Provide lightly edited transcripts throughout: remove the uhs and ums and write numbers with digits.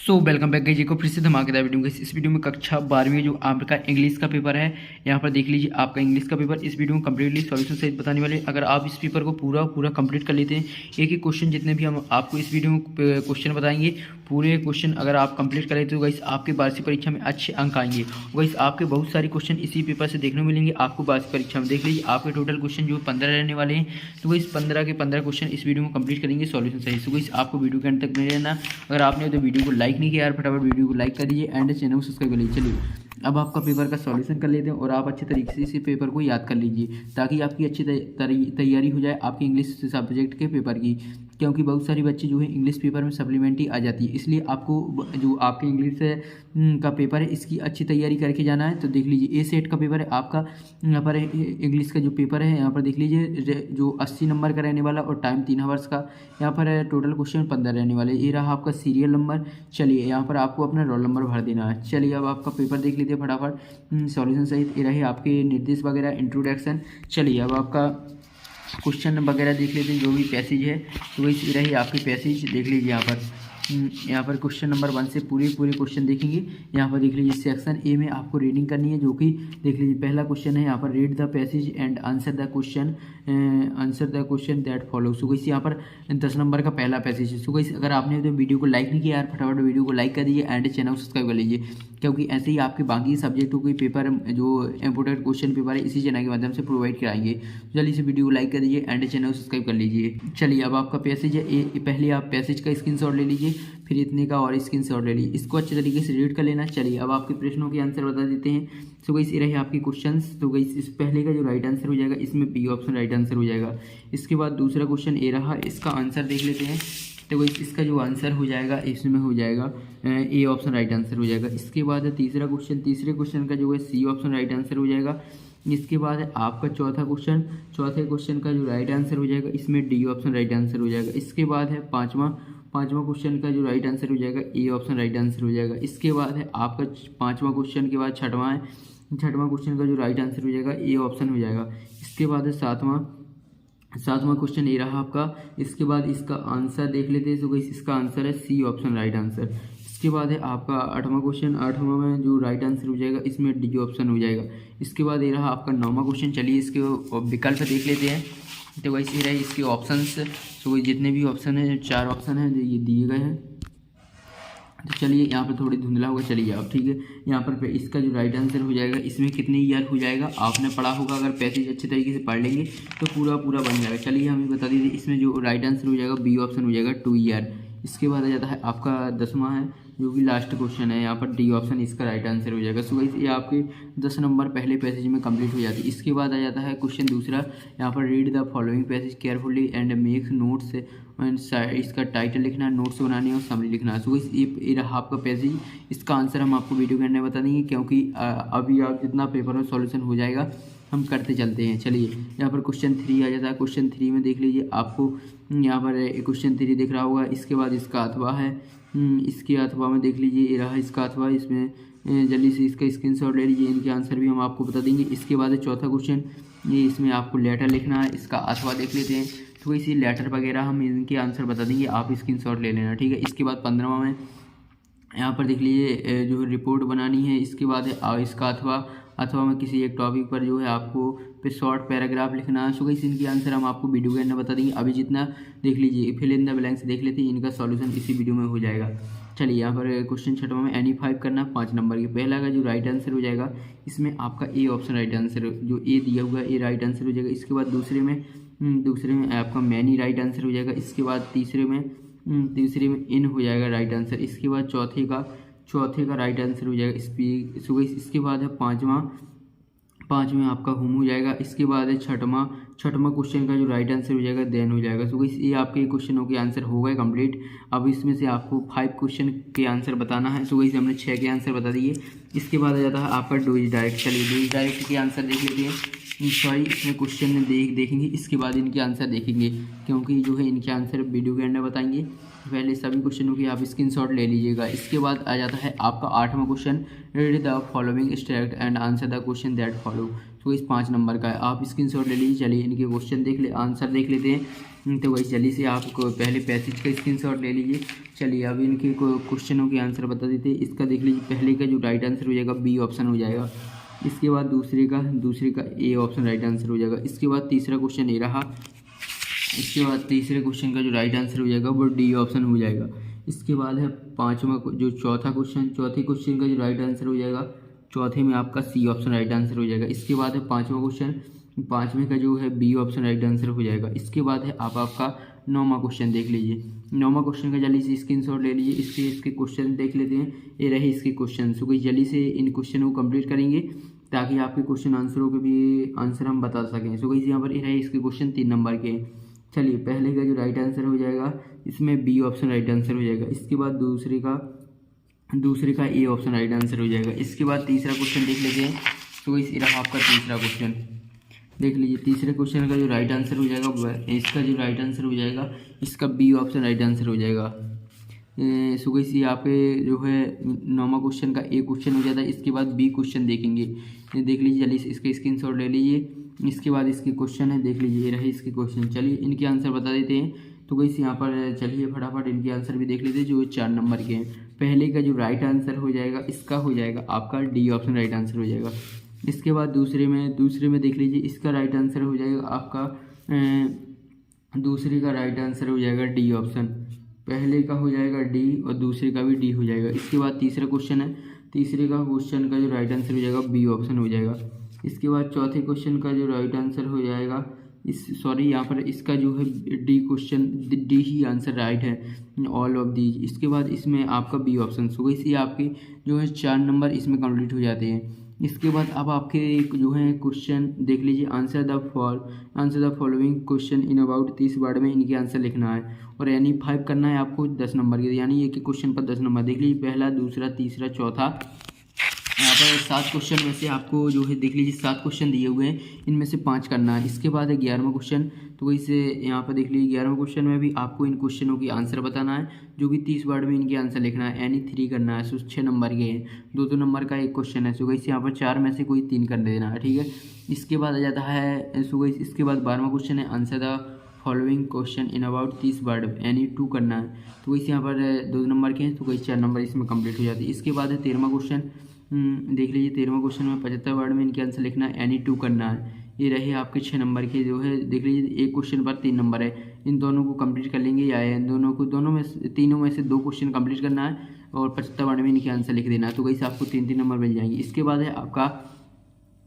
Welcome back जी को फिर से धमाकेदार वीडियो में। इस वीडियो में कक्षा 12वीं जो आपका इंग्लिश का पेपर है, यहाँ पर देख लीजिए आपका इंग्लिश का पेपर इस वीडियो में कंप्लीटली सॉल्यूशन सहित बताने वाले। अगर आप इस पेपर को पूरा कंप्लीट कर लेते हैं, एक एक क्वेश्चन जितने भी हम आपको इस वीडियो में क्वेश्चन बताएंगे, पूरे क्वेश्चन अगर आप कंप्लीट कर लेते हो गाइस आपके वार्षिक परीक्षा में अच्छे अंक आएंगे। गाइस आपके बहुत सारे क्वेश्चन इसी पेपर से देखने को मिलेंगे आपको वार्षिक परीक्षा में। देख लीजिए आपके टोटल क्वेश्चन जो 15 रहने वाले हैं, तो गाइस 15 के 15 क्वेश्चन इस वीडियो में कंप्लीट करेंगे सॉल्यूशन सहित। तो गाइस आपको वीडियो के अंत तक में रहना। अगर आपने तो वीडियो को लाइक नहीं किया यार, फटाफट वीडियो को लाइक कर दीजिए एंड चैनल को सब्सक्राइब कर लीजिए। चलिए अब आपका पेपर का सॉल्यूशन कर लेते हैं और आप अच्छे तरीके से इस पेपर को याद कर लीजिए ताकि आपकी अच्छी तैयारी हो जाए आपकी इंग्लिश सब्जेक्ट के पेपर की, क्योंकि बहुत सारे बच्चे जो है इंग्लिश पेपर में सप्लीमेंट्री आ जाती है। इसलिए आपको जो आपके इंग्लिश का पेपर है इसकी अच्छी तैयारी करके जाना है। तो देख लीजिए ए सेट का पेपर है आपका, यहाँ पर इंग्लिश का जो पेपर है यहाँ पर देख लीजिए जो 80 नंबर का रहने वाला और टाइम 3 आवर्स का। यहाँ पर टोटल क्वेश्चन 15 रहने वाले। ये रहा आपका सीरियल नंबर। चलिए यहाँ पर आपको अपना रोल नंबर भर देना है। चलिए अब आपका पेपर देख लीजिए फटाफट सॉल्यूशन सहित। ये रहे आपके निर्देश वगैरह, इंट्रोडक्शन। चलिए अब आपका क्वेश्चन वगैरह देख लेते हैं जो भी पैसेज है। तो वही रही आपकी पैसेज देख लीजिए यहाँ पर क्वेश्चन नंबर 1 से पूरे क्वेश्चन देखेंगे। यहाँ पर देख लीजिए सेक्शन ए में आपको रीडिंग करनी है, जो कि देख लीजिए पहला क्वेश्चन है यहाँ पर read the passage and answer the question that follow. So guys यहाँ पर 10 नंबर का पहला पैसेज है। सो गाइस अगर आपने तो वीडियो को लाइक नहीं किया यार, फटाफट वीडियो को लाइक कर दीजिए एंड चैनल को सब्सक्राइब कर लीजिए, क्योंकि ऐसे ही आपके बाकी सब्जेक्टों के पेपर जो इंपोर्टेंट क्वेश्चन पेपर है इसी चैनल के माध्यम से प्रोवाइड कराएंगे। चलिए इस वीडियो को लाइक कर दीजिए एंड चैनल को सब्सक्राइब कर लीजिए। चलिए अब आपका पैसेज है, पहले आप पैसेज का स्क्रीनशॉट ले लीजिए, फिर इतने का और स्क्रीनशॉट ले लीजिए, इसको अच्छे तरीके से रीड कर लेना। चलिए अब आपके प्रश्नों के आंसर बता देते हैं। सो गाइस ये रहे आपके क्वेश्चंस। तो गाइस इस पहले का जो राइट आंसर हो जाएगा इसमें बी ऑप्शन राइट आंसर हो जाएगा। इसके बाद दूसरा क्वेश्चन ए रहा, इसका आंसर देख लेते हैं। तो गाइस इसका जो आंसर हो जाएगा इसमें हो जाएगा ए ऑप्शन राइट आंसर हो जाएगा। इसके बाद है तीसरा क्वेश्चन, तीसरे क्वेश्चन का जो है सी ऑप्शन राइट आंसर हो जाएगा। इसके बाद है आपका चौथा क्वेश्चन, चौथे क्वेश्चन का जो राइट आंसर हो जाएगा इसमें डी ऑप्शन राइट आंसर हो जाएगा। इसके बाद है पाँचवा क्वेश्चन का जो राइट आंसर हो जाएगा ए ऑप्शन राइट आंसर हो जाएगा। इसके बाद है आपका पाँचवा क्वेश्चन के बाद छठवां क्वेश्चन का जो राइट आंसर हो जाएगा ए ऑप्शन हो जाएगा। इसके बाद है सातवां क्वेश्चन ये रहा आपका। इसके बाद इसका आंसर देख लेते हैं। तो गाइस इसका आंसर है सी ऑप्शन राइट आंसर। इसके बाद है आपका आठवां क्वेश्चन, आठवां में जो राइट आंसर हो जाएगा इसमें डी ऑप्शन हो जाएगा। इसके बाद ये रहा आपका नौवां क्वेश्चन। चलिए इसके विकल्प देख लेते हैं। तो वैसे ही रहे इसके ऑप्शंस। तो जितने भी ऑप्शन हैं 4 ऑप्शन हैं ये दिए गए हैं। तो चलिए यहाँ पर थोड़ी धुंधला होगा, चलिए अब ठीक है। यहाँ पर इसका जो राइट आंसर हो जाएगा इसमें कितने ईयर हो जाएगा आपने पढ़ा होगा, अगर पैसेज अच्छे तरीके से पढ़ लेंगे तो पूरा बन जाएगा। चलिए हमें बता दीजिए इसमें जो राइट आंसर हो जाएगा बी ऑप्शन हो जाएगा 2 ईयर। इसके बाद आ जाता है आपका 10वां है जो कि लास्ट क्वेश्चन है, यहाँ पर डी ऑप्शन इसका राइट आंसर हो जाएगा। सो गाइस ये आपके 10 नंबर पहले पैसेज में कंप्लीट हो जाती है। इसके बाद आ जाता है क्वेश्चन दूसरा, यहाँ पर read the following passage carefully and make notes and इसका टाइटल लिखना है, नोट्स बनाने और समरी लिखना है। सो गाइस ये रहा आपका पैसेज। इसका आंसर हम आपको वीडियो के अंदर बता देंगे, क्योंकि अभी आप जितना पेपर में सॉल्यूशन हो जाएगा हम करते चलते हैं। चलिए यहाँ पर क्वेश्चन 3 आ जाता है। क्वेश्चन 3 में देख लीजिए आपको यहाँ पर क्वेश्चन 3 दिख रहा होगा। इसके बाद इसका अथवा है, इसके अथवा में देख लीजिए ये रहा इसका अथवा। इसमें जल्दी से इसका स्क्रीनशॉट ले लीजिए, इनके आंसर भी हम आपको बता देंगे। इसके बाद है चौथा क्वेश्चन, ये इसमें आपको लेटर लिखना है, इसका अथवा देख लेते हैं। तो इसी लेटर वगैरह हम इनके आंसर बता देंगे, आप स्क्रीनशॉट ले लेना, ठीक है। इसके बाद 15वां में यहाँ पर देख लीजिए जो रिपोर्ट बनानी है। इसके बाद है इसका अथवा में किसी एक टॉपिक पर जो है आपको पे शॉर्ट पैराग्राफ लिखना है। सो गाइस इनकी आंसर हम आपको वीडियो के अंदर बता देंगे। अभी जितना देख लीजिए फिल इन द ब्लैंक्स देख लेते हैं, इनका सॉल्यूशन इसी वीडियो में हो जाएगा। चलिए यहाँ पर क्वेश्चन छठवां में एनी 5 करना 5 नंबर के। पहला का जो राइट आंसर हो जाएगा इसमें आपका ए ऑप्शन राइट आंसर, जो ए दिया हुआ है ए राइट आंसर हो जाएगा। इसके बाद दूसरे में आपका मैनी राइट आंसर हो जाएगा। इसके बाद तीसरे में इन हो जाएगा राइट आंसर। इसके बाद चौथे का राइट आंसर हो जाएगा स्पीक। सो गाइस इसके बाद है पाँचवें आपका होम हो जाएगा। इसके बाद है छठवां क्वेश्चन का जो राइट आंसर हो जाएगा देन हो जाएगा। सो गाइस ये आपके क्वेश्चनों के आंसर हो गए कंप्लीट। अब इसमें से आपको 5 क्वेश्चन के आंसर बताना है। सो गाइस हमने 6 के आंसर बता दिए। इसके बाद आ जाता है आपका डूइज डायरेक्ट। चलिए डूइज डायरेक्ट के आंसर देख लेते हैं। सॉरी इसमें क्वेश्चन देखेंगे, इसके बाद इनके आंसर देखेंगे, क्योंकि जो है इनके आंसर वीडियो के अंदर बताएंगे। पहले सभी क्वेश्चनों की आप स्क्रीनशॉट ले लीजिएगा। इसके बाद आ जाता है आपका 8वां question, read the following statement and answer the question that follow. तो इस 5 नंबर का है, आप स्क्रीनशॉट ले लीजिए। चलिए इनके क्वेश्चन देख ले, आंसर देख लेते हैं। तो वही जल्दी से आप पहले पैसेज का स्क्रीनशॉट ले लीजिए। चलिए अब इनके क्वेश्चनों के आंसर बता देते हैं। इसका देख लीजिए, पहले का जो राइट आंसर हो जाएगा बी ऑप्शन हो जाएगा। इसके बाद दूसरे का ए ऑप्शन राइट आंसर हो जाएगा। इसके बाद तीसरा क्वेश्चन ए रहा। इसके बाद तीसरे क्वेश्चन का जो राइट आंसर हो जाएगा वो डी ऑप्शन हो जाएगा। इसके बाद है चौथे क्वेश्चन का जो राइट आंसर हो जाएगा, चौथे में आपका सी ऑप्शन राइट आंसर हो जाएगा। इसके बाद है 5वां क्वेश्चन, 5वें का जो है बी ऑप्शन राइट आंसर हो जाएगा। इसके बाद है आपका 9वां क्वेश्चन देख लीजिए। 9वां क्वेश्चन का जल्दी से स्क्रीनशॉट ले लीजिए। इसके क्वेश्चन देख लेते हैं। ये रहे इसके क्वेश्चन। तो कोई जल्दी से इन क्वेश्चन को कंप्लीट करेंगे ताकि आपके क्वेश्चन आंसरों के भी आंसर हम बता सकें। सो गाइस यहाँ पर ये रहे इसके क्वेश्चन 3 नंबर के। चलिए पहले का जो राइट आंसर हो जाएगा, इसमें बी ऑप्शन राइट आंसर हो जाएगा। इसके बाद दूसरे का ए ऑप्शन राइट आंसर हो जाएगा। इसके बाद तीसरा क्वेश्चन देख लेते हैं। तो इस रहा आपका तीसरा क्वेश्चन देख लीजिए। तीसरे क्वेश्चन का जो राइट आंसर हो जाएगा, इसका जो राइट आंसर हो जाएगा, इसका बी ऑप्शन राइट आंसर हो जाएगा। सो गाइस ये आपके जो है 9वां क्वेश्चन का ए क्वेश्चन हो जाता है। इसके बाद बी क्वेश्चन देखेंगे। ये देख लीजिए, जल्दी से इसका स्क्रीनशॉट ले लीजिए। इसके बाद इसके क्वेश्चन है, देख लीजिए ये रहे इसके क्वेश्चन। चलिए इनके आंसर बता देते हैं। तो गाइस यहाँ पर चलिए फटाफट इनके आंसर भी देख लेते हैं जो 4 नंबर के हैं। पहले का जो राइट आंसर हो जाएगा, इसका हो जाएगा आपका डी ऑप्शन राइट आंसर हो जाएगा। इसके बाद दूसरे में देख लीजिए, इसका राइट आंसर हो जाएगा आपका दूसरे का राइट आंसर हो जाएगा डी ऑप्शन। पहले का हो जाएगा डी और दूसरे का भी डी हो जाएगा। इसके बाद तीसरा क्वेश्चन है, तीसरे का क्वेश्चन का जो राइट आंसर हो जाएगा बी ऑप्शन हो जाएगा। इसके बाद चौथे क्वेश्चन का जो राइट आंसर हो जाएगा, यहाँ पर इसका जो है डी ही आंसर राइट है, ऑल ऑफ दीज। इसके बाद इसमें आपका बी ऑप्शन। सो इसी आपके जो है 4 नंबर इसमें कंप्लीट हो जाते हैं। इसके बाद अब आपके जो है क्वेश्चन देख लीजिए, answer the following question in about 30 word में इनके आंसर लिखना है और यानी 5 करना है आपको 10 नंबर के, यानी एक क्वेश्चन पर 10 नंबर। देख लीजिए पहला, दूसरा, तीसरा, चौथा। यहाँ पर 7 क्वेश्चन में से आपको जो है देख लीजिए 7 क्वेश्चन दिए हुए हैं, इनमें से 5 करना है। इसके बाद है 11वां क्वेश्चन। तो इसे यहाँ पर देख लीजिए 11वें क्वेश्चन में भी आपको इन क्वेश्चनों की आंसर बताना है, जो कि 30 वर्ड में इनके आंसर लिखना है, यानी 3 करना है। सो 6 नंबर के हैं, 2 नंबर का एक क्वेश्चन है। सो गाइस यहाँ पर 4 में से कोई 3 कर देना है, ठीक है। इसके बाद आ जाता है सो गाइस इसके बाद 12वां क्वेश्चन है, answer the following question in about 30 word, यानी 2 करना है। तो इस यहाँ पर 2 नंबर के हैं, तो कोई 4 नंबर इसमें कंप्लीट हो जाती है। इसके बाद है 13वां क्वेश्चन। देख लीजिए 13वां क्वेश्चन में 75 वर्ड में इनके आंसर लिखना है, यानी 2 करना है। ये रहे आपके 6 नंबर के जो है, देख लीजिए एक क्वेश्चन पर 3 नंबर है, इन दोनों को कंप्लीट कर लेंगे या इन दोनों में तीनों में से 2 क्वेश्चन कंप्लीट करना है और 75 वर्ड में इनके आंसर लिख देना है। तो वैसे आपको 3 नंबर मिल जाएंगे। इसके बाद है आपका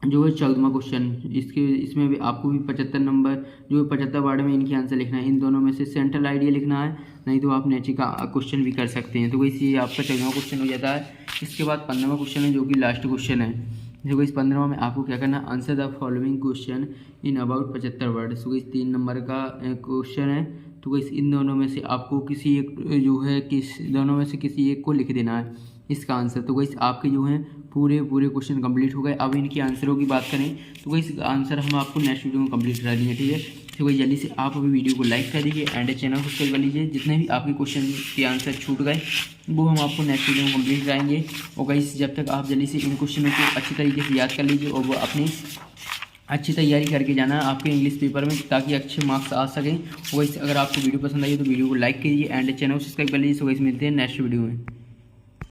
जो है 14वां क्वेश्चन। इसमें भी आपको भी 75 नंबर जो है 75 वर्ड में इनके आंसर लिखना है, इन दोनों में से सेंट्रल आइडिया लिखना है, नहीं तो आप नेची का क्वेश्चन भी कर सकते हैं। तो वैसे ये आपका 14वां क्वेश्चन हो जाता है। इसके बाद 15वां क्वेश्चन है, जो कि लास्ट क्वेश्चन है। देखो इस 15वां में आपको क्या करना है, answer the following question in about 75 word. So इस 3 नंबर का क्वेश्चन है। तो इस इन दोनों में से आपको किसी एक को लिख देना है इसका आंसर। तो गाइस आपके जो हैं पूरे क्वेश्चन कंप्लीट हो गए। अब इनके आंसरों की बात करें तो गाइस आंसर हम आपको नेक्स्ट वीडियो में कंप्लीट करा देंगे, ठीक है। तो गाइस जल्दी से आप अभी वीडियो को लाइक कर दीजिए एंड चैनल को सब्सक्राइब कर लीजिए। जितने भी आपके क्वेश्चन के आंसर छूट गए वो हम आपको नेक्स्ट वीडियो में कंप्लीट कराएंगे। और गाइस जब तक आप जल्दी से इन क्वेश्चनों को अच्छी तरीके से याद कर लीजिए और वो अपनी अच्छी तैयारी करके जाना है आपके इंग्लिश पेपर में, ताकि अच्छे मार्क्स आ सकें। और गाइस अगर आपको वीडियो पसंद आई तो वीडियो को लाइक कीजिए एंड चैनल को सब्सक्राइब कर लीजिए। सो गाइस मिलते हैं नेक्स्ट वीडियो में।